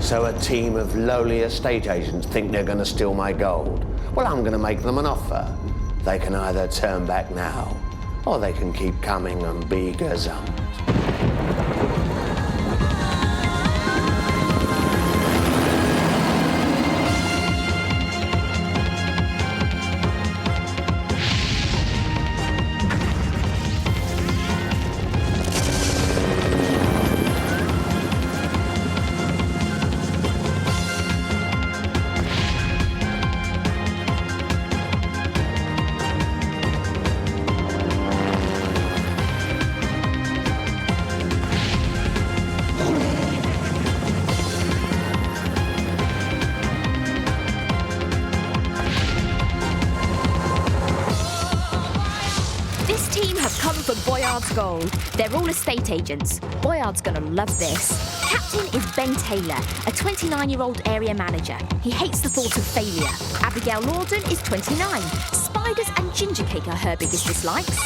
So a team of lowly estate agents think they're going to steal my gold. Well, I'm going to make them an offer. They can either turn back now, or they can keep coming and be gazumped. Come for Boyard's gold. They're all estate agents. Boyard's gonna love this. Captain is Ben Taylor, a 29-year-old area manager. He hates the thought of failure. Abigail Lawden is 29. Spiders and ginger cake are her biggest dislikes.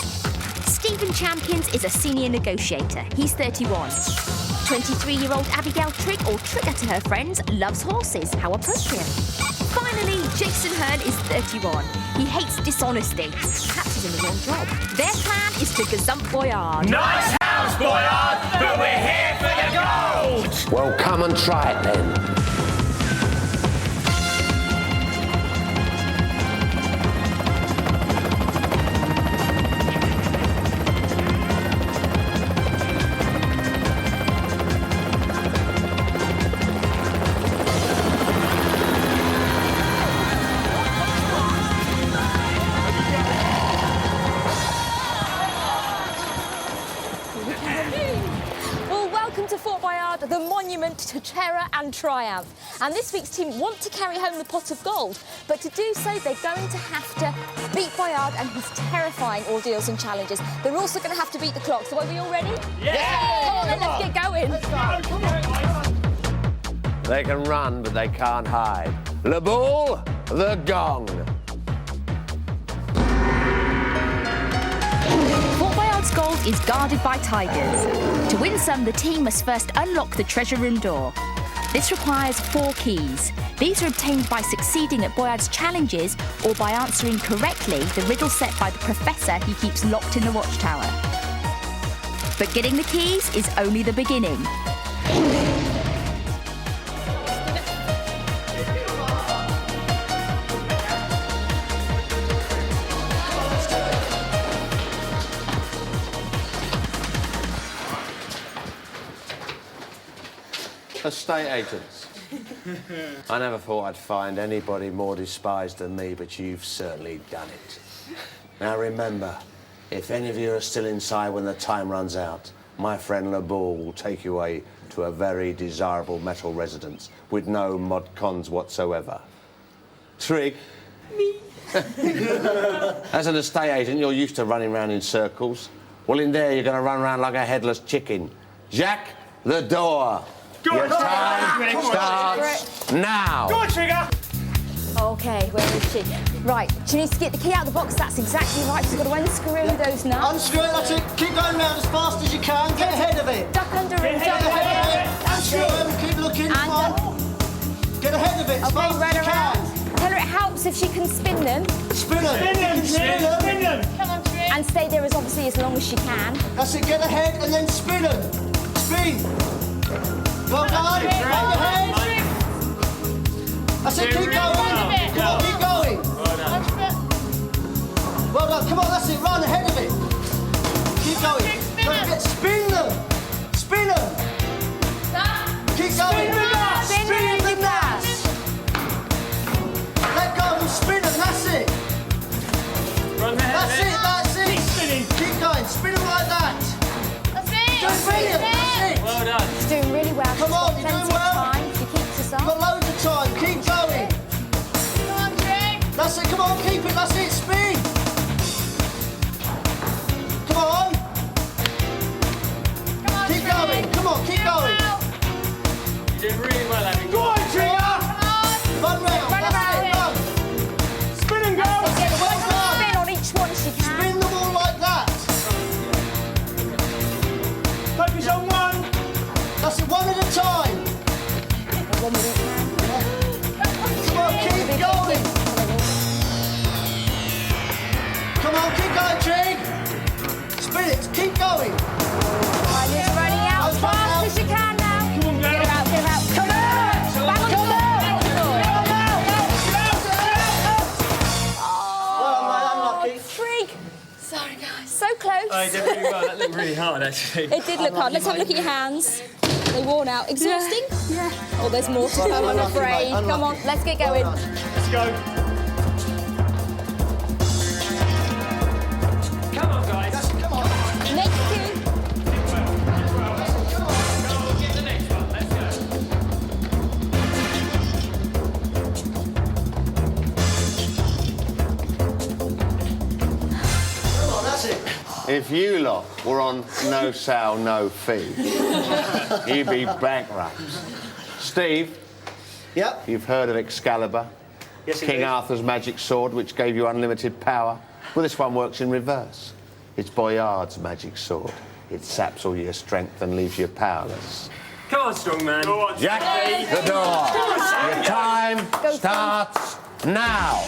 Stephen Champions is a senior negotiator. He's 31. 23-year-old Abigail Trigg, or Trigger to her friends, loves horses. How appropriate. Finally, Jason Hearn is 31. He hates dishonesty. Perhaps he's in the wrong job. Their plan is to gazump Boyard. Nice house, Boyard, but we're here for the gold! Well, come and try it then. The monument to terror and triumph. And this week's team want to carry home the pot of gold, but to do so, they're going to have to beat Boyard and his terrifying ordeals and challenges. They're also going to have to beat the clock. So are we all ready? Yeah! Come on then, let's get going. Let's go. Come on. They can run, but they can't hide. Le Boule, the gong. Fort Boyard's gold is guarded by tigers. To win some, the team must first unlock the treasure room door. This requires 4 keys. These are obtained by succeeding at Boyard's challenges or by answering correctly the riddle set by the professor he keeps locked in the watchtower. But getting the keys is only the beginning. Estate agents. I never thought I'd find anybody more despised than me, but you've certainly done it. Now remember, if any of you are still inside when the time runs out, my friend Le Boule will take you away to a very desirable metal residence with no mod cons whatsoever. Trig. Me. As an estate agent, you're used to running around in circles. Well, in there, you're going to run around like a headless chicken. Jacques, the door. Your time starts now. Go on, Trigger! OK, where is she? Right, she needs to get the key out of the box. That's exactly right. She's got to unscrew those nuts. Unscrew it, that's it. Keep going round as fast as you can. Get ahead of it. Duck under Get and ahead jump of it. over. Unscrew them, keep looking. Come on. Get ahead of it as OK, fast run as you around. Tell her it helps if she can spin them. can. Spin them. Spin them, Spin them. spin them! Come on, Trig! And stay there as obviously as long as she can. That's it, get ahead and then spin them. Spin. Well done. Right ahead. That's it, keep going. Come on, keep going. Well done. Come on, that's it, run ahead of it. Keep going. Don't forget, spin them. Spin them. Keep going. Spin the nuts. Let go and spin them, that's it. Run ahead. That's it, that's it. Keep spinning. Keep going, spin them like that. That's it. Doing brilliant, that's it. Well done. She's doing really well. Come on, She's you're got doing plenty well. of time. She keeps us You've up. got loads of time, keep going. Come on, Trig. That's it, come on, keep it, that's it, spin. Come on. Come on, Keep Trig. going, come on, keep going. You're doing really well, Abby. Go on, Trigger. Come on. Run round, Run that's around it, it. run. Spin and go! Get Well one done. spin on each one she can. Spin them all like that. Focus on one. That's it, one at a time. one with each hand. Come on, keep going. Come on, keep going, Trig. Spin it, keep going. Right, Liv's running out as fast as you can now. Come on, Get her girl. out, get her out. Come on! Bang on the floor. Well, man, unlucky. Trig. Sorry, guys. So close. Oh, you did really well. That looked really hard, actually. It did look hard. Let's have a look at your hands. They worn out. Exhausting? Yeah. Oh, there's more to come, I'm Unlucky, afraid. mate, Come on, unlucky. let's get going. Let's go. Come on, guys. Come on. Next cue. Get the next one. Let's go. Come on, that's it. If you lot were on no sale, no fee, you'd be bankrupt. Steve, Yep. you've heard of Excalibur? Yes, King indeed. Arthur's magic sword, which gave you unlimited power. Well, this one works in reverse. It's Boyard's magic sword. It saps all your strength and leaves you powerless. Come on, strong man. Go on, Jack, the door. Your time starts now.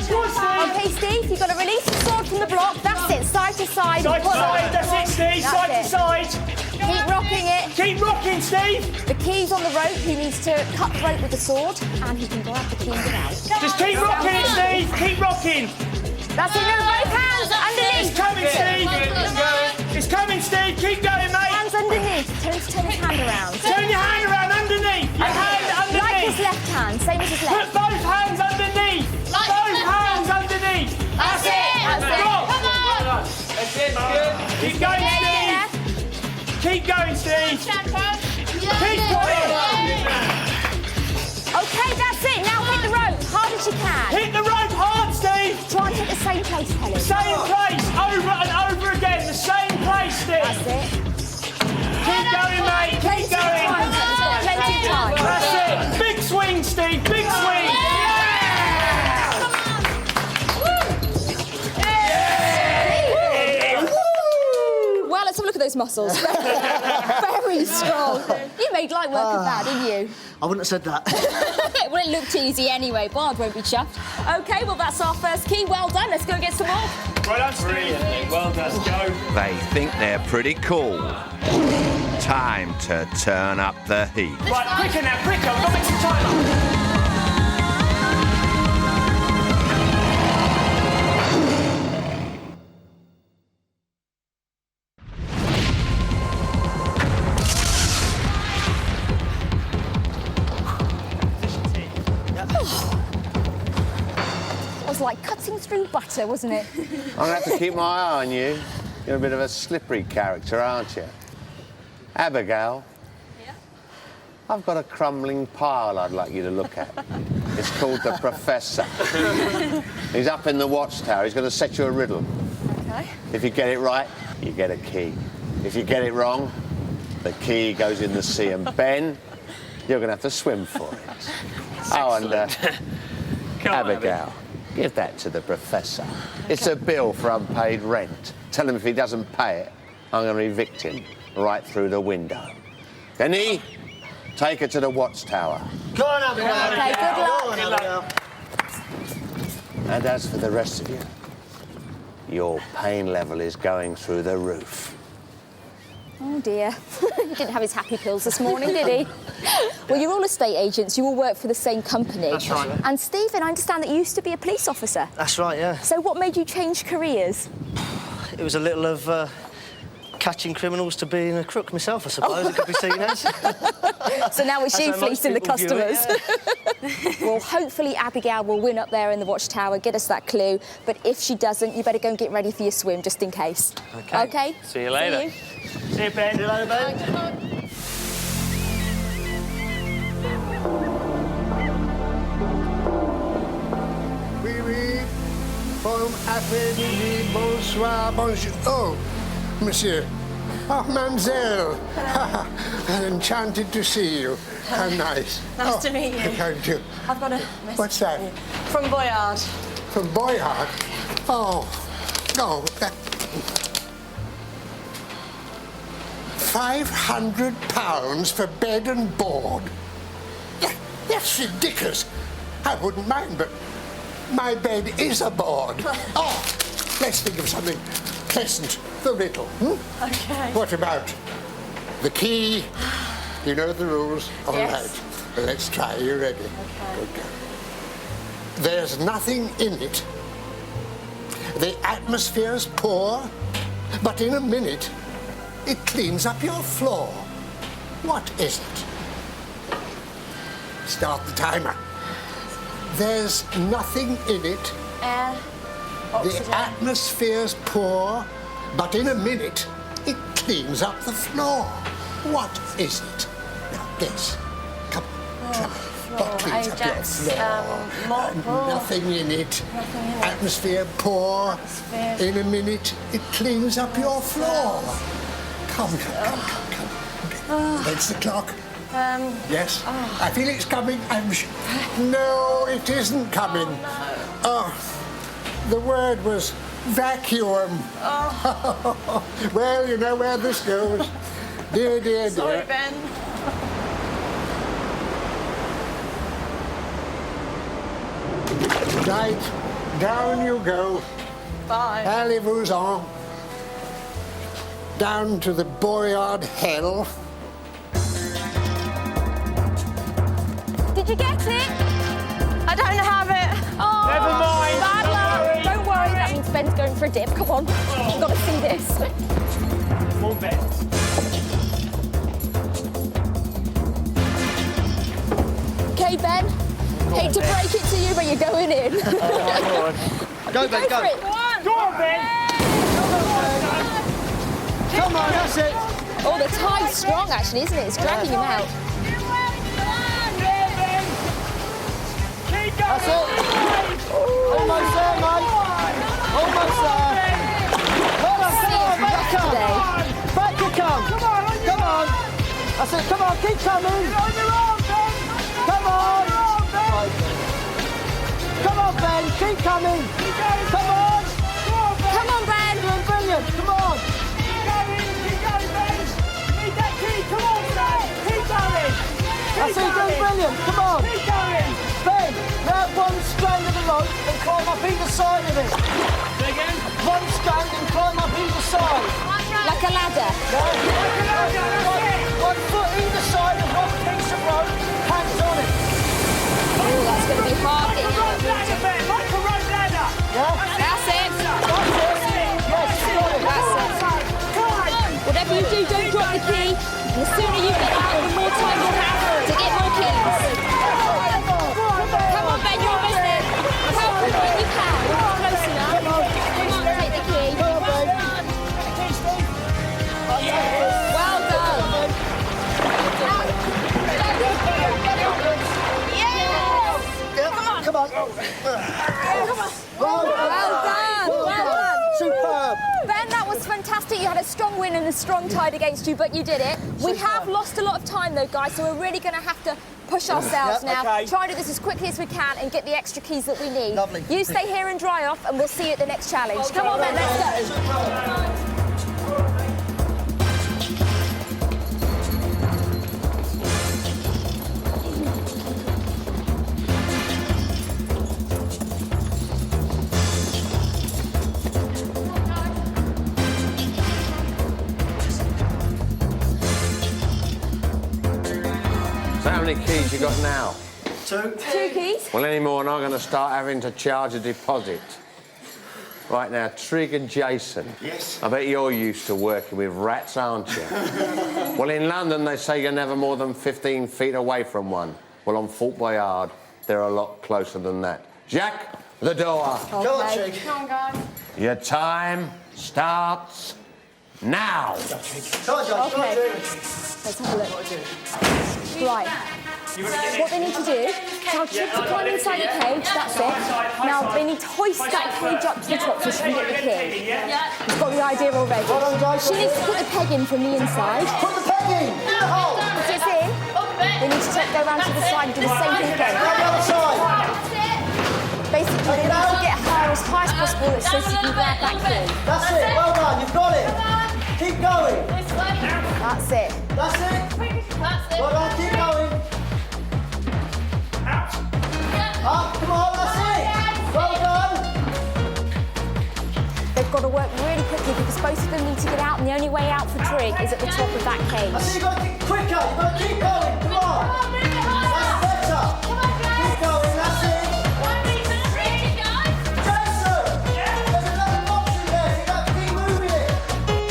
Okay, Steve, you've got to release the sword from the block. That's it, side to side. Side to Pull side. up. That's it, Steve. That's Side it. to side. Keep rocking it. Keep rocking, Steve. The key's on the rope. He needs to cut the rope with the sword, and he can grab the key and get out. Just keep rocking it, Steve. Keep rocking. That's it, no, both hands underneath. It's coming, Steve. It's coming, Steve. Keep going, mate. Hands underneath. Tell him to turn his hand around. Turn your hand around underneath. Your hand Like his underneath. left hand, same as his Put left. both hands underneath. Both hands underneath. That's it. That's it. Go. Come on. That's it. Good. Keep going, Steve. Keep going, Steve. Keep going. Okay, that's it. Now hit the rope hard as you can. Hit the rope hard, Steve. Try and hit the same place, Helen. Same place, over and over again. The same place, Steve. That's it. Keep going, mate. Keep going. Plenty of time. That's it. Big swing, Steve. Big swing. Well, let's have a look at those muscles. Very strong. You made light work of that, didn't you? I wouldn't have said that. Well, it looked easy anyway. Boyard won't be chuffed. OK, well, that's our first key. Well done. Let's go and get some more. Well done, Steve. Well done. Let's go. They think they're pretty cool. Time to turn up the heat. Right, quicker now, quicker. We've got to make some time up. It was like cutting through butter, wasn't it? I'm gonna have to keep my eye on you. You're a bit of a slippery character, aren't you? Abigail. Yeah. I've got a crumbling pile I'd like you to look at. It's called the Professor. He's up in the watchtower. He's going to set you a riddle. OK. If you get it right, you get a key. If you get it wrong, the key goes in the sea. And Ben, you're going to have to swim for it. Oh, and Abigail, give that to the Professor. It's a bill for unpaid rent. Tell him if he doesn't pay it, I'm going to evict him right through the window. Denny, take her to the watchtower. Go on, Abigail. OK, good luck. Go on, Abigail. And as for the rest of you, your pain level is going through the roof. Oh, dear. He didn't have his happy pills this morning, did he? Well, you're all estate agents. You all work for the same company. That's right. And, Stephen, I understand that you used to be a police officer. That's right, yeah. So what made you change careers? It was a little of catching criminals to being a crook myself, I suppose. It could be seen as. So now it's you That's how most fleecing the people view it, customers. Well, hopefully Abigail will win up there in the watchtower, get us that clue. But if she doesn't, you better go and get ready for your swim, just in case. OK? See you later. See you, Ben. See you later, Ben. Oui, oui. Bon après-midi, bonsoir, bonjour. Oh, monsieur. Oh, mademoiselle. Enchanted to see you. How nice. Nice to meet you. Thank you. I've got a message What's that? from Boyard. From Boyard? Oh, no. £500 for bed and board. That's ridiculous. I wouldn't mind, but my bed is a board. Oh, let's think of something pleasant for Riddle. Okay. What about the key? You know the rules? All Yes. right. Well, let's try. Are you ready? Okay. There's nothing in it. The atmosphere's poor, but in a minute, it cleans up your floor. What is it? Start the timer. There's nothing in it. Air. The Oxygen. atmosphere's poor, but in a minute, it cleans up the floor. What is it? Now, guess. Come on, try. What cleans up your Ajax, floor? Nothing in it. Nothing in it. Atmosphere poor. Atmosphere. In a minute, it cleans up your floor. Come. That's the clock. Yes, I feel it's coming. No, it isn't coming. Oh, the word was vacuum. Oh. Well, you know where this goes. Dear, dear, dear. Sorry, Ben. Right, down you go. Bye. Allez-vous-en. Down to the Boyard hell. Did you get it? I don't have it. Oh, Never mind. bad luck. Don't worry, that means Ben's going for a dip. Come on, you've got to see this. Come on, Ben. Okay, Ben. Hate to break it to you, but you're going in. Go, Ben, Go for go. it. One. Go on, Ben. Come on, that's it. Oh, the tide's strong, actually, isn't it? It's dragging him out. Keep going. That's it. Almost there, mate. Almost there. Come on, back up. Today. Back you come. Come on. That's it. Come on, keep coming. On your arm, Ben. Come on. Ben. Come on, Ben. Keep coming. Come on. Come on, Ben. Doing brilliant. Come on. Keep going, Ben. Need that key. Come on, Ben. Keep going. That's it. Doing brilliant. Come on. Keep going. Ben, grab one strand of the rope and climb up either side of it. Say again. One strand and climb up either side. Like a ladder. One foot either side of one piece of rope, hands on it. Oh, that's going to be hard getting out of the Ladder, water. Ben. Like a rope ladder. Yeah? That's it. That's it. Yes, you got it. That's it. Whatever you do, don't drop the key. And the sooner you get out, the more time you'll have to get more keys. Come on, Ben, you're almost there. Help him when you can. You're close enough. Come on, take the key. Well done. Come on. Well done. Well done. Superb. Ben, that was fantastic. You had a strong win and a strong tide against you, but you did it. We have lost a lot of time, though, guys, so we're really going to have to push ourselves Yeah, now. okay. Try to do this as quickly as we can and get the extra keys that we need. Lovely. You stay here and dry off, and we'll see you at the next challenge. Come on, Ben, let's go. So how many keys you got now? Two keys. Well, any more and I'm going to start having to charge a deposit. Right now, Trig and Jason. Yes. I bet you're used to working with rats, aren't you? Well, in London, they say you're never more than 15 feet away from one. Well, on Fort Boyard, they're a lot closer than that. Jacques, the door. Come on, Trig. Come on, guys. Your time starts now. Come on, Josh. Come on, Trig. Let's have a look. Right. What they need to do is tell Trig to climb inside the cage, that's it. Now, they need to hoist that cage up to the top so she can get the key. He's got the idea already. Well done, guys. She needs to put the peg in from the inside. Put the peg in. In the hole. Once it's in, they need to go around to the side and do the same thing again. Go the other side. Basically, they need to get her as high as possible so she can grab that key. That's it. Well done. You've got it. Keep going. That's it. That's it. Well done. Keep going. of them need to get out, and the only way out for Trig is at the top of that cage. I see you've got to get quicker. You've got to keep going. Come on. That's better. Keep going. That's it. Jason! There's another box in there. You've got to keep moving it.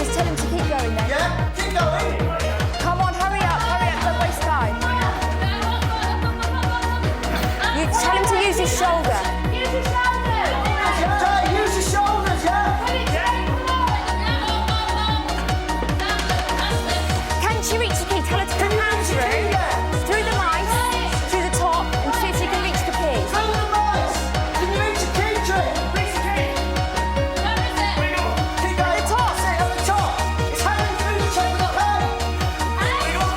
Just tell him to keep going then. Yeah? Keep going. Come on, hurry up, don't waste time. You tell him to use his shoulder. Jay, use your shoulders, yeah? Can she reach the key? Tell her to come out through the mice, through the top, and see if she can reach the key. Through the mice. Can you reach the key, Jay? Reach the key. Keep going. At the top. That's it, at the top. It's hanging through the top of the head.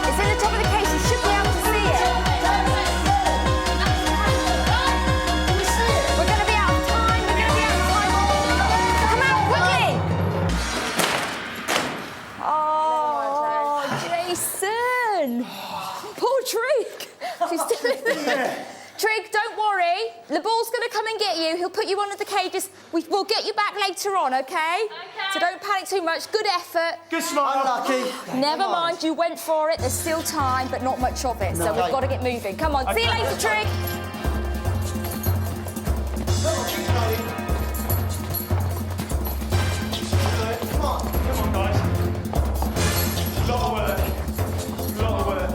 It's in the top of the case. You should be able to see it. Can you see it? We're going to be out of time. Come out quickly. Oh, Jason. Poor Trig. She's still in there. Trig, don't worry. The ball's going to come and get you. He'll put you under the cages. We'll get you back later on, okay? So don't panic too much. Good effort. Good smile. Unlucky. Never mind, you went for it. There's still time, but not much of it. So we've got to get moving. Come on, see you later, Trig. Come on. Come on, guys. A lot of work. A lot of work.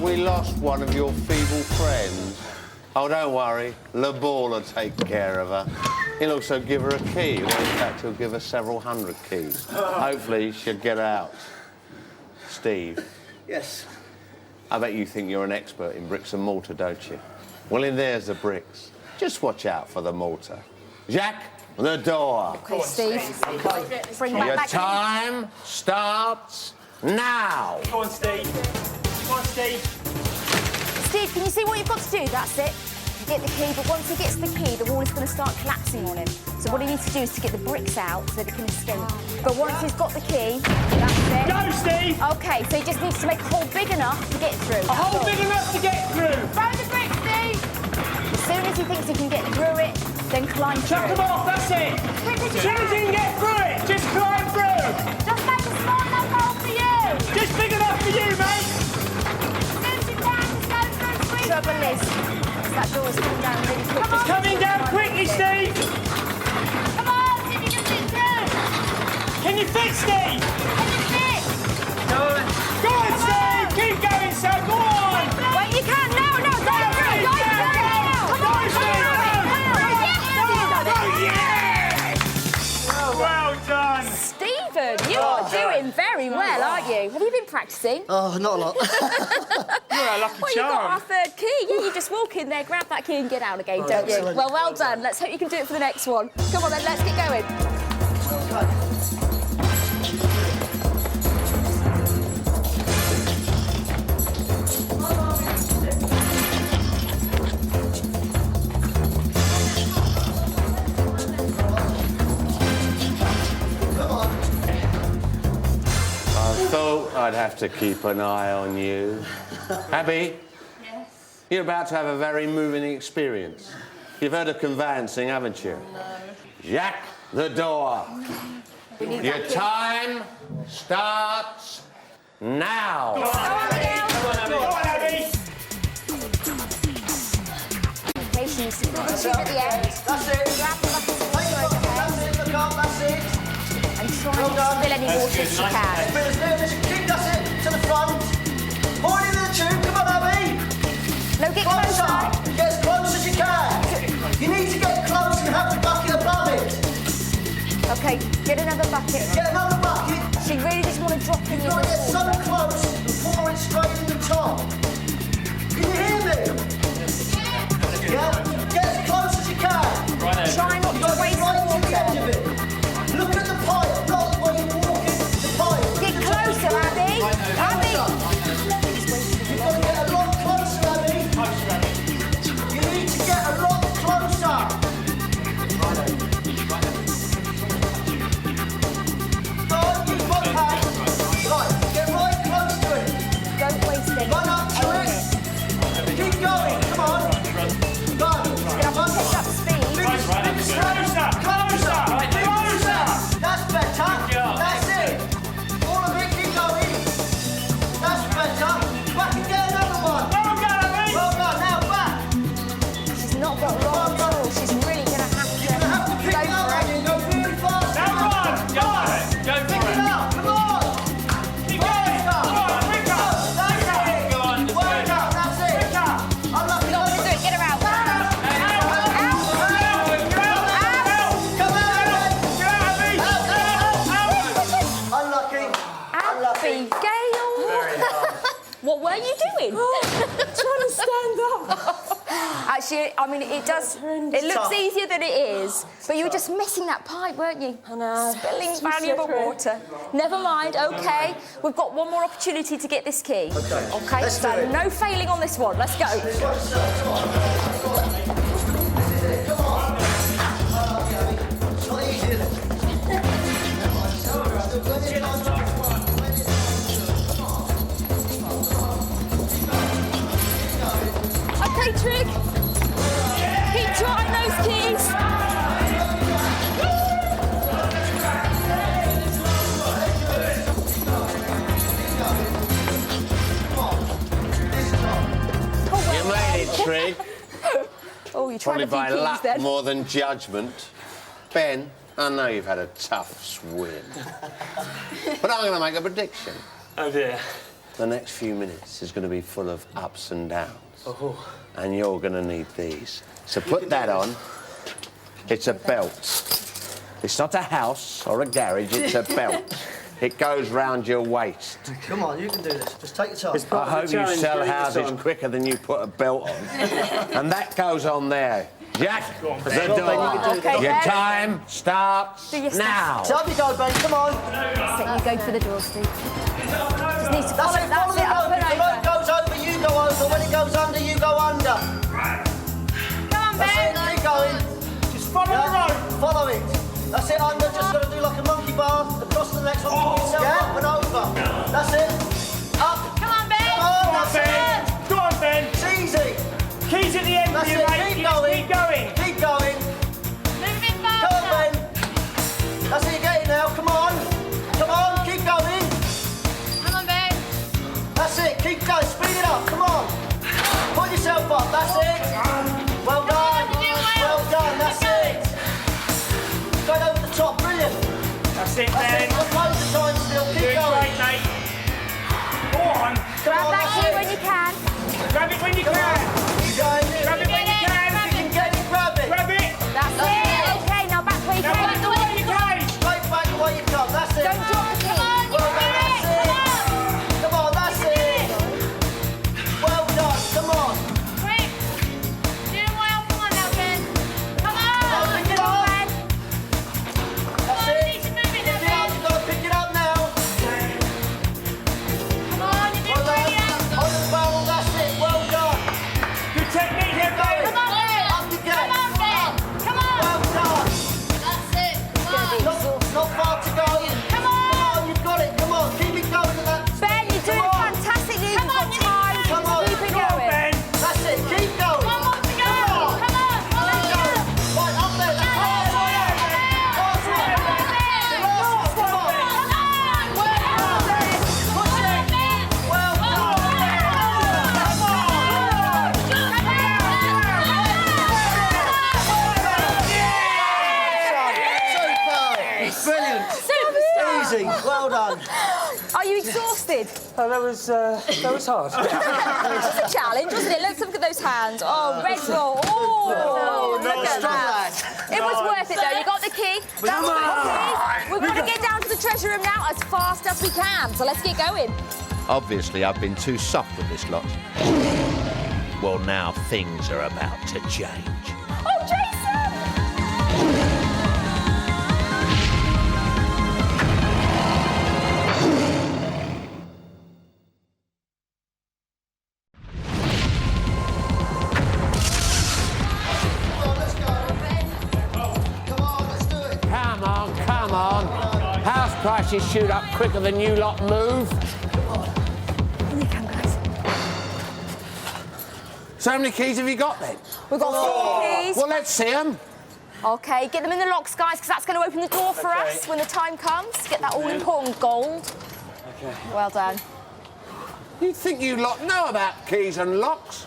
We lost one of your feeble friends. Oh, don't worry. Le Ball will take care of her. He'll also give her a key. Or in fact, he'll give her several hundred keys. Hopefully, she'll get out. Steve, Yes. I bet you think you're an expert in bricks and mortar, don't you? Well, in there's the bricks. Just watch out for the mortar. Jacques, the door. Okay, Steve. Bring Your back that time starts now. Go on, Steve. Go on, Steve. Steve, can you see what you've got to do? That's it. You get the key, but once he gets the key, the wall is going to start collapsing on him. So what he needs to do is to get the bricks out so that he can escape. But once he's got the key, that's it. Go, Steve. Okay, so he just needs to make a hole big enough to get through. A hole big enough to get through. Throw the bricks, Steve! As soon as he thinks he can get through it, then climb Chuck through. them off, that's it. As soon as you can get through it, just climb through. Just make a small enough hole for you! Just big enough for you, mate. Trouble is, that door is coming down really quickly. It's coming down quickly, Steve. Come on, see if you can fit through! Can you fit, Steve? Can you fit? Go on, Steve. Keep going, son. Go on. Wait, you can't. No, go through! Go through! Come on, Well done. Stephen, you are doing very well, aren't you? Have you been practicing? Oh, not a lot. You're a lucky Well, you've got our charm. third key. Yeah, you just walk in there, grab that key and get out again, don't you? excellent. Well done. Let's hope you can do it for the next one. Come on then, let's get going. I thought I'd have to keep an eye on you. Abby? Yes. You're about to have a very moving experience. You've heard of conveyancing, haven't you? No. Jacques, the door. Your time starts now. Go on, Abby. Okay, so you secure the tube at the end. That's it. Grab the bucket of Take water it off. overhead That's it. Look up. That's it. and try Well and done. spill any water as you can. But there's a kick. That's it. To the front. Pour it into the tube. Come on, Abby. No, get Closer. closer. Get as close as you can. You need to get close and have the bucket above it. Okay, get another bucket. Get another bucket. So you really just want to drop in You've your got to get so water. close and pour it straight in the top. Can you hear me? Yeah? Get as close as you can. Try not You've to got to waste get right to the edge water. of it. Look at the pipe, not where you walk into the pipe. Get closer, Abby. Abby. You've got to get a lot closer, Abby. You need to get a lot closer. Don't use one hand. Right, get right close to it. Don't waste any. Run up to Own it. it. Keep going, come on. Run. You're going to have to pick up speed. doing? Trying to stand up. Actually, I mean, it does. It looks easier than it is. But you were just missing that pipe, weren't you? I know. Spilling It's too valuable slippery. water. Never mind. OK, we've got one more opportunity to get this key. OK, Let's so do it. no failing on this one. Let's go. It's not easy, is it? OK, Trig. Keep trying those keys. You made it, Trig. Oh, you're trying Probably a few by keys luck then. more than judgment. Ben, I know you've had a tough swim. But I'm going to make a prediction. Oh dear. The next few minutes is going to be full of ups and downs. Oh. And you're going to need these. So put that on. It's a belt. It's not a house or a garage, it's a belt. It goes round your waist. Come on, you can do this. Just take your time. I hope you sell houses quicker than you put a belt on. And that goes on there. Jack, the door. Okay, Your Ben. time starts Do your stuff. now. So up you go, Ben. Come on. So you go for the door, Steve. Just need to That's follow, it. Follow the up rope. If the and rope over. goes over, you go over. When it goes under, you go under. Come on, That's Ben. it. Keep going. Just follow the rope. Follow it. That's it. Under. Just got to do like a monkey bar. Across the next one. Pick yourself up and over. That's it. Up. Come on, Ben. Come on. Go on, That's Ben. it. Go on, Ben. It's easy. Keys at the end That's of you, it. mate. Keep You just going. keep going. Keep going. Move a bit Come on, faster. Ben. That's it. You're getting now. Come on. Come on. Keep going. Come on, Ben. That's it. Keep going. Speed it up. Come on. Put yourself up. That's it. Well done. you're doing well. Well done. That's it. Going over the top. Brilliant. That's it, That's Ben. it. Got loads of time still. Keep Doing going. great, mate. Go on. Grab on, that that's key it. when you can. Grab it when you Come on. can. Keep going. Grab it when you can. If you can get it, grab it. Grab it. That's it. OK, now back where you Now back the can. way you came. Straight back the way you've come. That's it. Don't drop the key. Well done. That's it. Come on. That's it. Well done. Come on. Quick. Doing well. Come on now, Ben. Come Come on. on. Pick it up. That's You it. need to move it Pick now, it up. Ben. You've got to pick it up now. Come on, you're Well doing done. brilliant. On the barrel. That's it. Well done. Good technique here, Ben. Come on, Ben. Up you get. Come on, Ben. Come on. Well done. That's it. Come on. Not far to go. Come on. You've got it. Come on. Keep it going to that. Ben, you're doing Come on. fantastically. You've Come on, got you time. need to Come on. Keep it Go on, going. Ben. That's it. Keep going. One more to go. Come on. Come on. Right, up there. That's it. Last one. Last one. Come on. Push it. Well done. Super. Brilliant. Easy. Well done. Are you exhausted? Oh, that was hard. It was a challenge, wasn't it? Let's look at those hands. Oh, red roll. Oh, look at that. It was worth it, though. You got the key. That's the key. We've got to get down to the treasure room now as fast as we can. So let's get going. Obviously, I've been too soft with this lot. Well, now things are about to change. Oh, Jason! Come on, come on. House prices shoot up quicker than you lot move. Here you come, guys. So how many keys have you got then? We've got 4 keys. Well, let's see them. OK, get them in the locks, guys, because that's going to open the door for us when the time comes. Get that all-important gold. Okay. Well done. You think you lot know about keys and locks?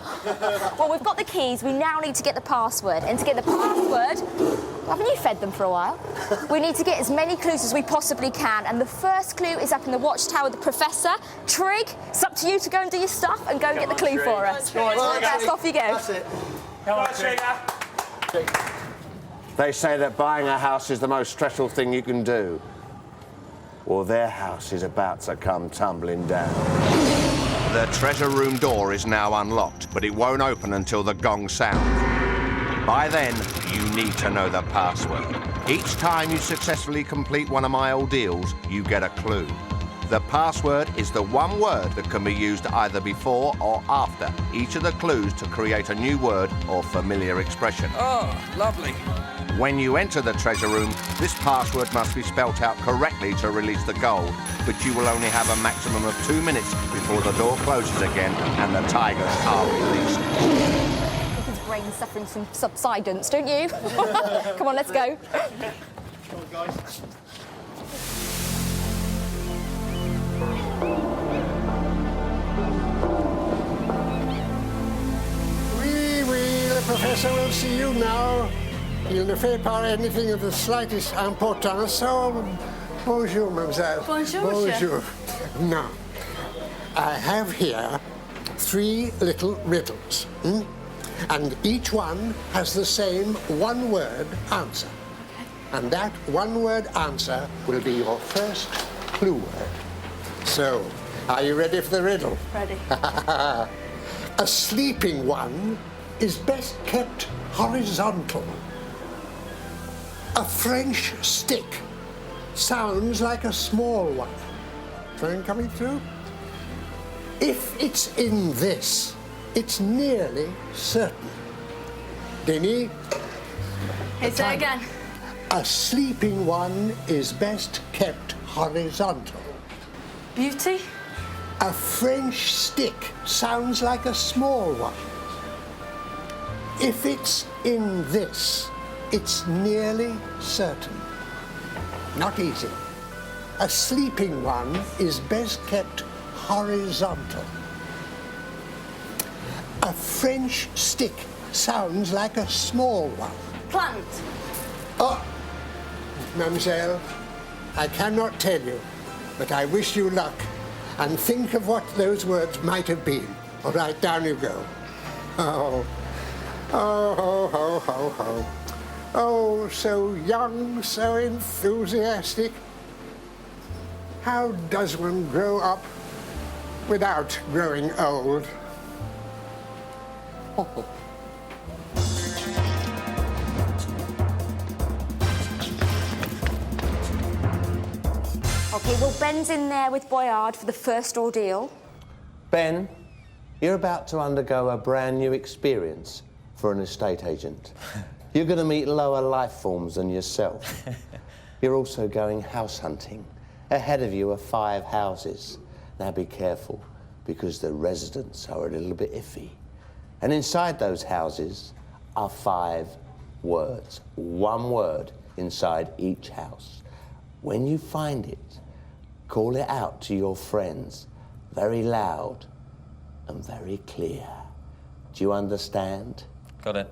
Well, we've got the keys. We now need to get the password. And to get the password, haven't you fed them for a while? We need to get as many clues as we possibly can. And the first clue is up in the watchtower with the professor. Trig, it's up to you to go and do your stuff and go and get the clue for us. That's off you go. That's it. Come on, Trigger. They say that buying a house is the most stressful thing you can do. Well, their house is about to come tumbling down. The treasure room door is now unlocked, but it won't open until the gong sounds. By then, you need to know the password. Each time you successfully complete one of my ordeals, you get a clue. The password is the one word that can be used either before or after each of the clues to create a new word or familiar expression. Oh, lovely. When you enter the treasure room, this password must be spelt out correctly to release the gold, but you will only have a maximum of 2 minutes before the door closes again and the tigers are released. His brain's suffering some subsidence, don't you? Come on, let's go. Come on, guys. The Professor will see you now. Il ne fait pas anything of the slightest importance, so bonjour, mademoiselle. Bonjour, Bonjour. Now, I have here 3 little riddles, and each one has the same one-word answer. And that one-word answer will be your first clue word. So, are you ready for the riddle? Ready. A sleeping one is best kept horizontal. A French stick sounds like a small one. Train coming through? If it's in this, it's nearly certain. Denis? Hey, say again. A sleeping one is best kept horizontal. Beauty? A French stick sounds like a small one. If it's in this, it's nearly certain. Not easy. A sleeping one is best kept horizontal. A French stick sounds like a small one. Plant. Oh, mademoiselle, I cannot tell you, but I wish you luck. And think of what those words might have been. All right, down you go. Oh, oh, ho, ho, ho, ho. Oh, so young, so enthusiastic. How does one grow up without growing old? Oh. OK, well, Ben's in there with Boyard for the first ordeal. Ben, you're about to undergo a brand new experience for an estate agent. You're going to meet lower life forms than yourself. You're also going house hunting. Ahead of you are 5 houses. Now be careful, because the residents are a little bit iffy. And inside those houses are 5 words. 1 word inside each house. When you find it, call it out to your friends, very loud and very clear. Do you understand? Got it.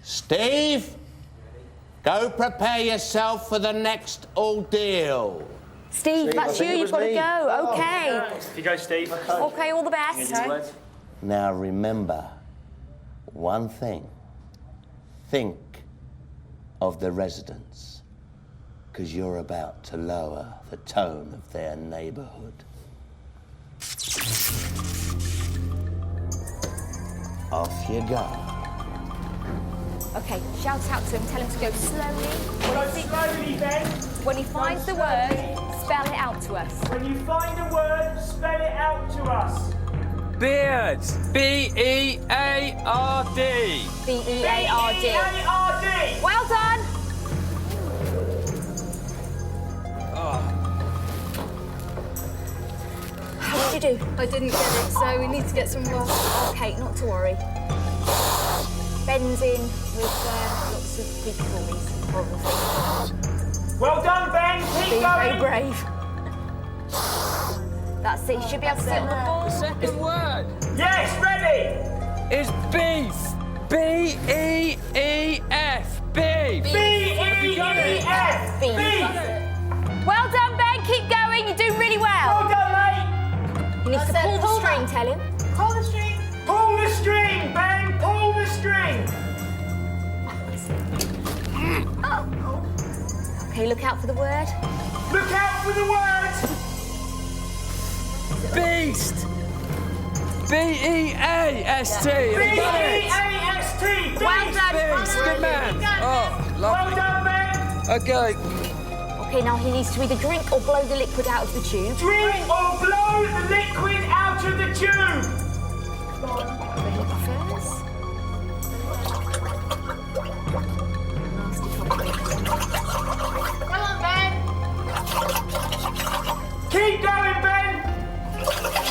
Steve, go prepare yourself for the next ordeal. Steve, that's you. You've got to go. OK. If you go, Steve. OK, all the best. Now remember one thing. Think of the residents, because you're about to lower the tone of their neighborhood. Off you go. OK, shout out to him, tell him to go slowly. Go slowly, Ben. When he finds the word, spell it out to us. When you find a word, spell it out to us. Beard. B-E-A-R-D. B-E-A-R-D. B-E-A-R-D. Well done. How did you do? I didn't get it, so we need to get some more. OK, not to worry. Ben's in with lots of people, these horrible things. Well done, Ben. Keep Being going. very brave. That's it. You should be able to sit on the ball. The second word Yes, ready. is beef. B-E-E-F. Beef. B-E-E-F. Beef. Beef. Well done, Ben. Keep going. You're doing really well. Well done, mate. You need to pull the string, tell him. Pull the string. Pull the string, Ben. Pull the string. OK, look out for the word. Look out for the word. Beast. B-E-A-S-T. B-E-A-S-T. Well done. Beast, good man. Oh, Well lovely. done, Ben. Okay. Okay, now he needs to either drink or blow the liquid out of the tube. Drink or blow the liquid out of the tube. Come on, Ben. Keep going, Ben.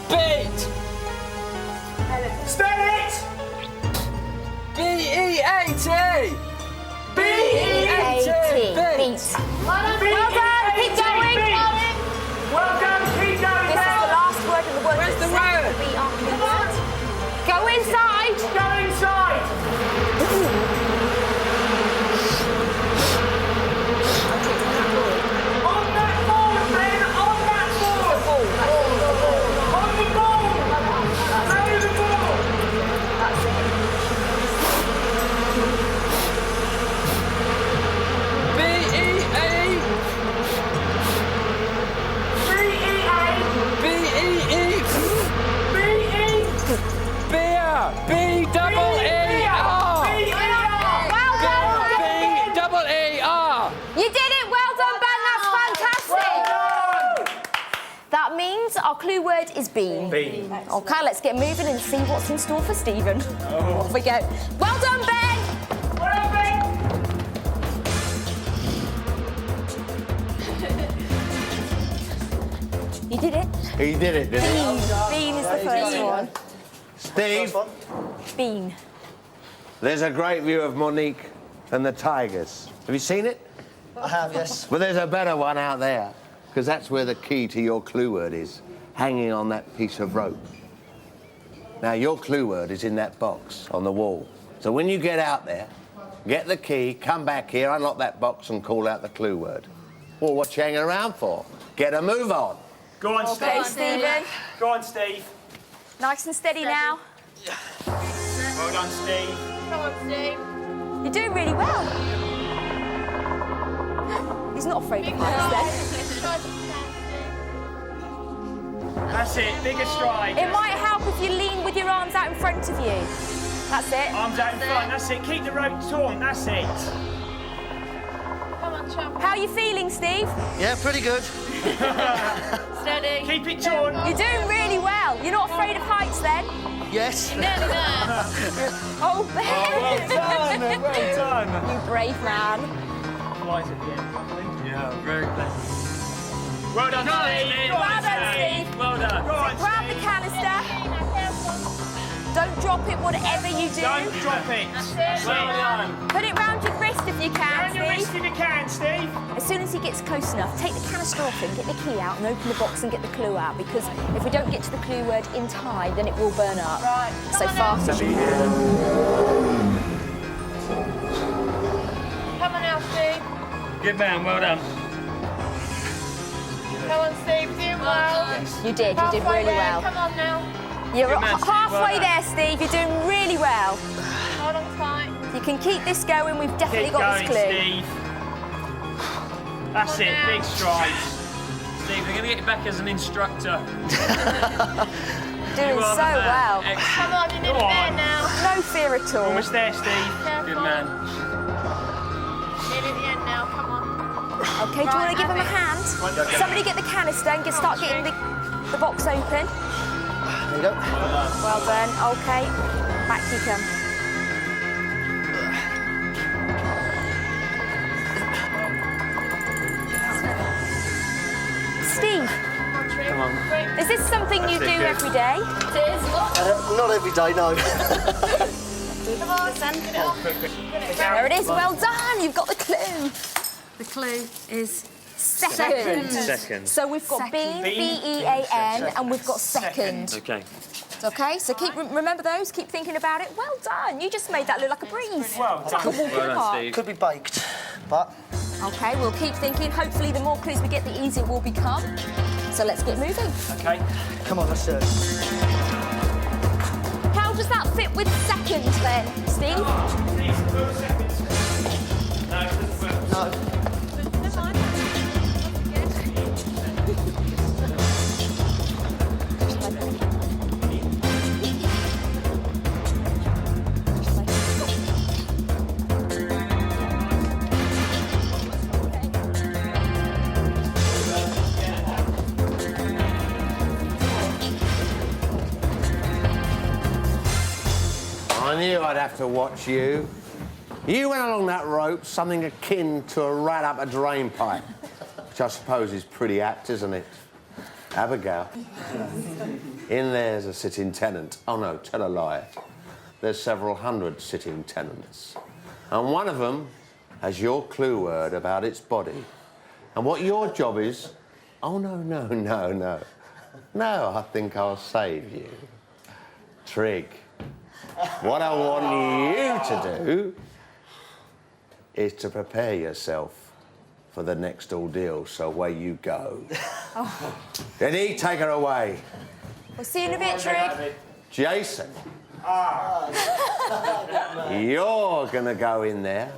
Beat. Spell it. B-E-A-T. B-E-A-T. Beat. Well done. Well done. Keep going. Well done. Keep going, This is the Ben. last word of the word. Where's the that's word? to be our clue word. Go inside. Go inside. On that board, Ben. On that board. On the ball. Throw the ball. B-E-A. B-E-A. B-E-E. B-E. Beer. B-double-E-R. B-E-R. Well done. B-double-E-R. You did it. Well done, Ben. That's fantastic. That means our clue word is bean. Bean. Okay, let's get moving and see what's in store for Stephen. Off we go. Well done, Ben. Well, Ben. You did it. He did it, didn't he? Bean is the first one. Steve, Bean. there's a great view of Monique and the tigers. Have you seen it? I have, yes. Well, there's a better one out there, because that's where the key to your clue word is, hanging on that piece of rope. Now, your clue word is in that box on the wall. So when you get out there, get the key, come back here, unlock that box and call out the clue word. Well, what you hanging around for? Get a move on. Go on, Okay, Steve. Stephen. Go on, Steve. Nice and steady now. Well done, Steve. Come on, Steve. You're doing really well. He's not afraid of heights That's it. Bigger stride. then. It might help if you lean with your arms out in front of you. That's it. Arms out in front. That's it. Keep the rope taut. That's it. Come on, chump. How are you feeling, Steve? Yeah, pretty good. Steady. Keep it taut. You're doing really well. You're not afraid of heights then? Yes. Nearly there. Oh, Ben. Well done. Well done. You brave man. Flies at the end, probably. Yeah, very pleasant. Well done, Steve. Well done, Steve. Well done. Go on, Grab the Steve. canister. Don't drop it, whatever you do. Don't drop it. Well done. Put it round your wrist if you Round your can, wrist Steve. if you can, Steve. As soon as he gets close enough, take the canister off him, get the key out and open the box and get the clue out, because if we don't get to the clue word in time, then it will burn up. Right. So Come on fast now. as you can. Come on now, Steve. Good man. Well done. Come on, Steve. Doing well. You did Halfway really there. well. Come on now. You're Good man, Steve. halfway Well done. there, Steve. You're doing really well. Hold on tight. You can keep this going. We've definitely Keep got going, this clue. Steve. That's Come on it. now. Big strides. Steve, we're going to get you back as an instructor. Doing You are so the man. well. Excellent. Come on, you're nearly Go there on. now. No fear at all. Almost there, Steve. Careful. Good man. Nearly at the end now. Come on. Okay, do you want to give him a hand? Okay. Somebody get the canister and start getting the box open. There you go. Well done. Okay, back you come. Steve, Come on. Quick. is this something you do every day? It is. Look. Not every day, no. Come on. Get it off. Get it There it is. Well done. You've got the clue. The clue is second. Second. So we've got bean, B-E-A-N, and we've got second. Okay. Okay, so keep remember those. Keep thinking about it. Well done. You just made that look like a breeze. Well It's like a done. walk in Well the done, park. Steve. Could be baked, but Okay, we'll keep thinking. Hopefully, the more clues we get, the easier it will become. So let's get moving. Okay. come on, let's do it. How does that fit with second then, Steve? No. have to watch you. You went along that rope, something akin to a rat up a drain pipe, which I suppose is pretty apt, isn't it? Abigail. In there's a sitting tenant. Oh, no, tell a lie. There's several hundred sitting tenants. And one of them has your clue word about its body. And what your job is... Oh, no. No, I think I'll save you. Trig, what I want you to do is to prepare yourself for the next ordeal, so away you go. Oh. Eddie, take her away. We'll see you in a bit, Trig. Jason. You're gonna go in there.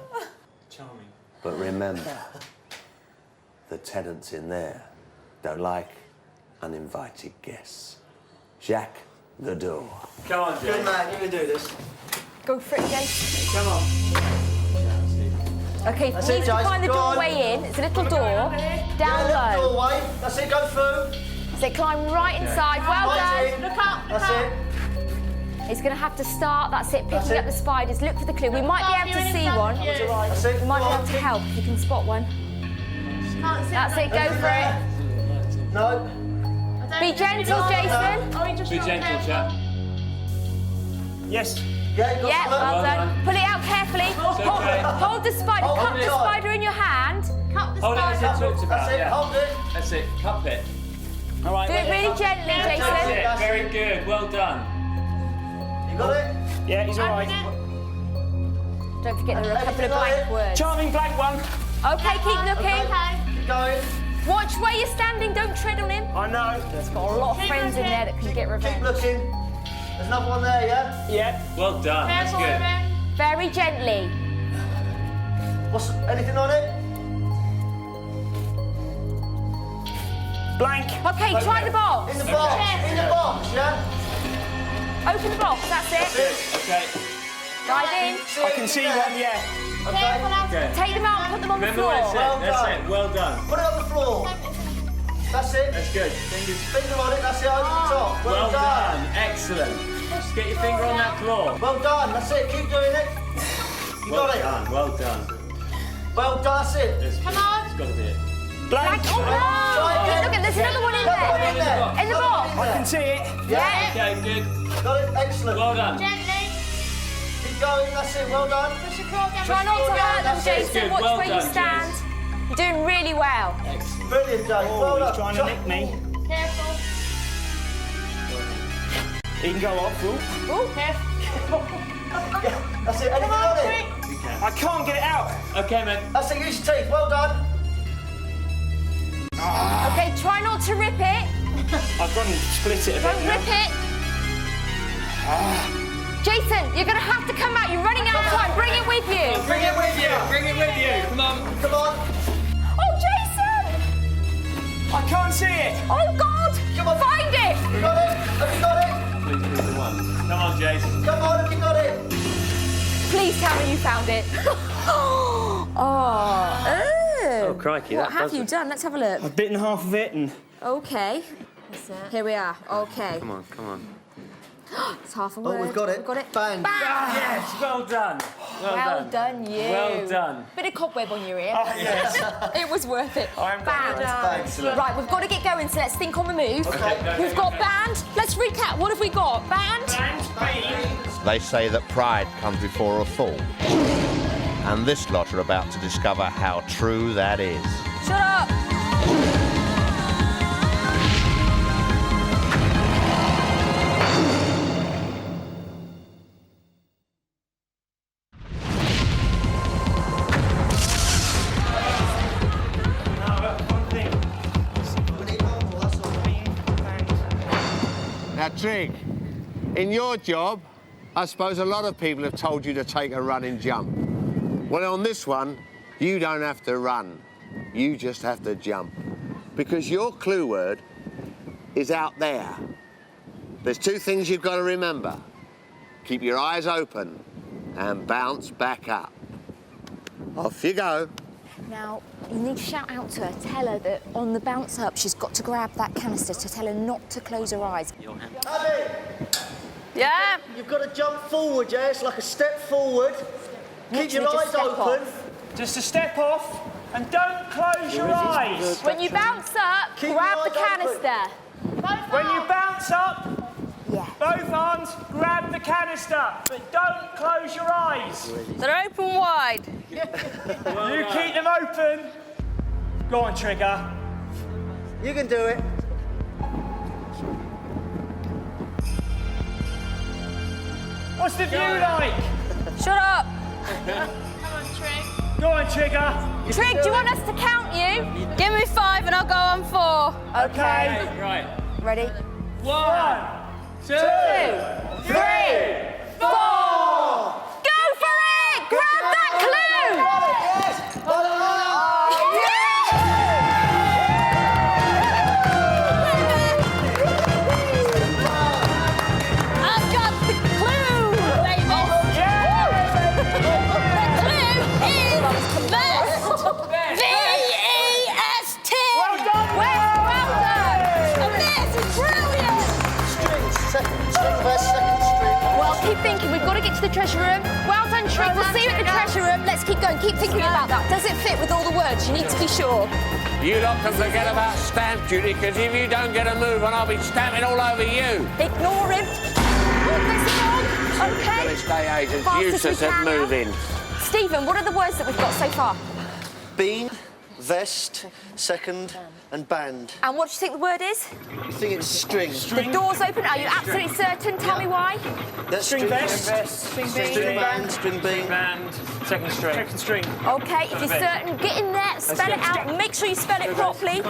Charming. But remember, the tenants in there don't like uninvited guests. Jack the door. Come on, Jack. Good man, you can do this. Go for it, Jason. Come on. OK, That's you it, need to Jason. find the Go on. doorway in. It's a little door. Down Yeah, low. doorway. That's it, go through. So climb right inside. Well done. Look up, look That's up. it. It's going to have to start. That's it. That's Picking it. up the spiders. Look for the clue. We might be able to see one. That's it. We might Go be on. able to help if you can spot one. Can't see That's it. Go Anything for it. there? No. Be gentle, Jason. Be gentle, chap. Yes. Yeah, you got Yeah, some well left. done. Pull it out carefully. okay. Hold the spider. Hold Cut it the tight. spider in your hand. Cut the Hold it as spider. it talks about, That's it, yeah. hold it. That's it, cup it. All right. Do it really gently, That's Jason. it, very good, well done. You got it? Yeah, he's all right. Don't forget there are a couple of blank words. Charming blank one. OK, keep looking. Keep going. Watch where you're standing. Don't tread on him. I know. There's got a lot of friends in there that can get Keep revenge. looking. There's another one there, yeah? Yeah. Well done, that's Careful, good. Ruben. Very gently. What's anything on it? Blank. OK, try the box. In the box. In the box, yeah? Open the box. That's it. Okay, Dive in. I can see one, yeah. Careful, Alfie. okay. Take them out and put them on the Remember what it floor. said, Well that's done. it, well done. Put it on the floor. That's it. That's good. Fingers. Finger on it, that's it, over the top. Well done, excellent. Just get your finger on that claw. Well done, that's it, keep doing it. You Well got it. done, well done. Well done, that's it. Come on. It's got to be it. Blank. Oh, no. Try again. Look, there's another one in Another one there. in there. In the Another box. one I in can there. see it. Yeah. Okay, good. Got it, excellent. Well done. Gently. Keep going, that's it, well done. Push your claw down. Try not to hurt them, That's it. Jason. Good, Watch well where you done, stand. You're doing really well. Excellent. Brilliant, Dave, Oh, well done. he's trying to nick me. Careful. He can go off. Ooh. Careful. That's it, anything on it? I can't get it out. Okay, mate. That's it, use your teeth, well done. OK, try not to rip it. I've gone and split it a bit Don't now. rip it. Jason, you're going to have to come out. You're running out of time. Bring it with you. Bring it with you, bring it with you. Come on. Come on, Oh, Jason! I can't see it. Oh, God! Come on. Find it! you got it? Have you got it? Please be the one. Come on, Jason. Come on, have you got it? Please tell me you found it. Oh, crikey, what that have does you it. done? Let's have a look. I've bitten half of it and... OK. Here we are. OK. Come on, come on. It's half a word. Oh, we've got it. We've got it. Bang. Yes, well done. Well done, you. Well done. Bit of cobweb on your ear. Oh, yes. It was worth it. I'm Bang. Excellent. Right, we've got to get going, so let's think on the move. Okay. We've got band. Let's recap. What have we got? Band. They say that pride comes before a fall. And this lot are about to discover how true that is. Shut up. Now, Trig, in your job, I suppose a lot of people have told you to take a running jump. Well, on this one, you don't have to run. You just have to jump. Because your clue word is out there. There's two things you've got to remember. Keep your eyes open and bounce back up. Off you go. Now, you need to shout out to her. Tell her that on the bounce up, she's got to grab that canister to tell her not to close her eyes. Abby! Yeah. You've got to jump forward, yeah? It's like a step forward. Keep your Literally eyes just step open. off. Just a step off and don't close your eyes. When you bounce up, Keep grab your the eyes open. canister. When you bounce up, Yeah. both arms grab the canister, but don't close your eyes. They're open wide. You keep them open. Go on, Trigger. You can do it. What's the view like? Shut up. Go on, Trigger. Trig, do you want us to count you? Give me 5 and I'll go on 4. Okay. Right. Ready? 1, 2, 3, 4. Go for it! Grab that clue! I've got the clue, baby. The clue is vest. V-E-S-T. Well done. Well done. And this is brilliant. Second string, second string. Well, keep thinking. We've got to get to the treasure room. Well done, Trig. We'll see you at the treasure room. Let's keep going. Keep thinking about that. Does it fit with all the words? You need to be sure. You lot can forget about stamp duty, because if you don't get a move on, I'll be stamping all over you. Ignore him. Oh, there's the dog. Okay. Estate agents Fast as we useless can at now. moving. Stephen, what are the words that we've got so far? Bean, vest, second, and band. And what do you think the word is? You think it's string? The door's open. Are you absolutely certain? Tell me why. That's String vest. String band, string bean. And second string. Second string. Okay, if you're certain, get in there, spell it out. Make sure you spell it properly.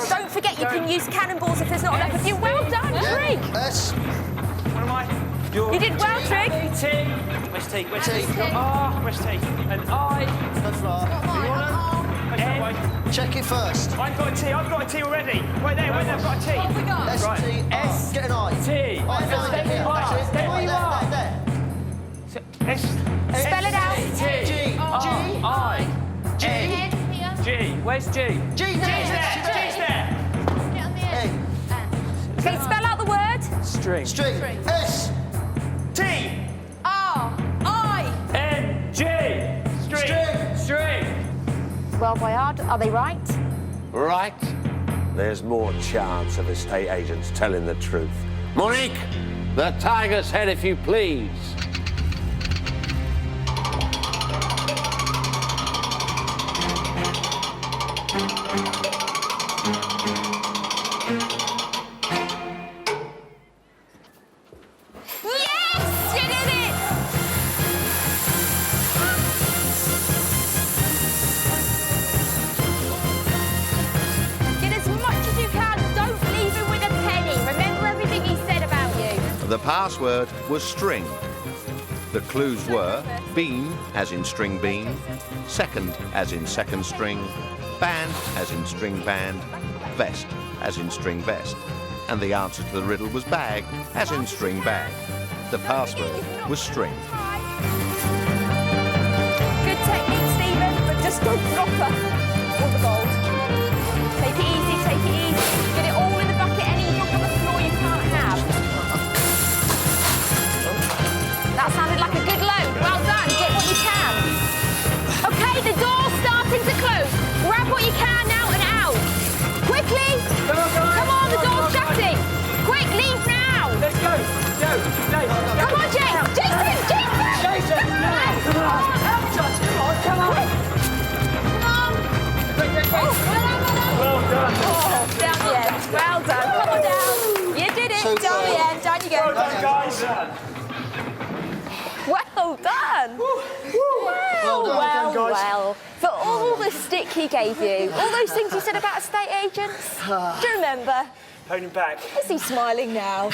Don't forget you can use cannonballs if there's not enough of you. Well done, Trig. S. What am I? You did well, Trig. T. Where's T? Where's T? T. R. Where's T? And I. That's right. N. Check it first. I've got a T. I've got a T already. Wait there. I've got a T. What have we got? S, Right. T, R. S. Get an I. T. I find it here. R. That's it. Stay where you are. There. S. Spell it out. G. I. G. G. Where's G? G. G's there. G's there. N. Okay, spell out the word. String. String. S. T. R. I. N. G. String. String. Well, Boyard, are they right? Right? There's more chance of estate agents telling the truth. Monique, the tiger's head, if you please. Yes! You did it! Get as much as you can. Don't leave him with a penny. Remember everything he said about you. The password was string. The clues were bean, as in string bean, second, as in second string, band, as in string band, vest, as in string vest. And the answer to the riddle was bag, as in string bag. The password was string. Good technique, Stephen, but just don't drop her. All the gold. Take it easy, take it easy. Get it all in the bucket. Any hook on the floor you can't have. That sounded like a good load. Well done. Get what you can. Okay, the door's starting to close. Grab what you can now and out. Quickly. Come on, the door's shutting. Quick, leave now. Let's go. Go. Come on, Jason. Jason. Jason, now. Come on. Come on. Well done. Oh, down the end. Well done. Come on down. You did it. So Down the end. Down you go. Well done, guys. Well done. Well. For all the stick he gave you, all those things you said about estate agents, do you remember? Holding back. Is he smiling now?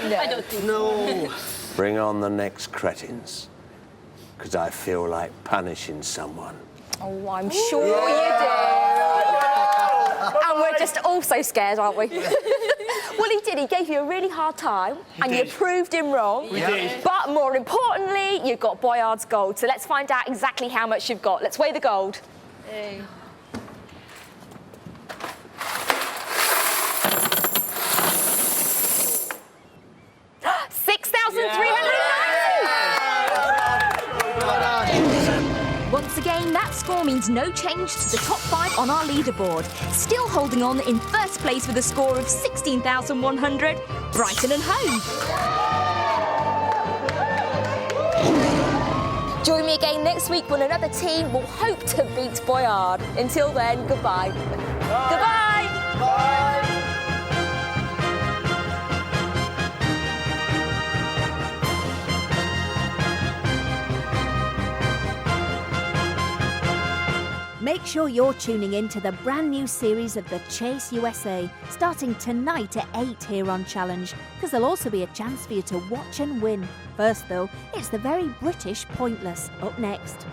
No. I don't think No. Bring on the next cretins, because I feel like punishing someone. Oh, I'm sure you do. And we're just all so scared, aren't we? Well, he did. He gave you a really hard time, and you proved him wrong. We did. But more importantly, you got Boyard's gold. So let's find out exactly how much you've got. Let's weigh the gold. Once again, that score means no change to the top 5 on our leaderboard. Still holding on in first place with a score of 16,100, Brighton and Hove. Join me again next week when another team will hope to beat Boyard. Until then, goodbye. Goodbye. Bye. Make sure you're tuning in to the brand new series of The Chase USA, starting tonight at 8 here on Challenge, because there'll also be a chance for you to watch and win. First though, it's the very British Pointless, up next.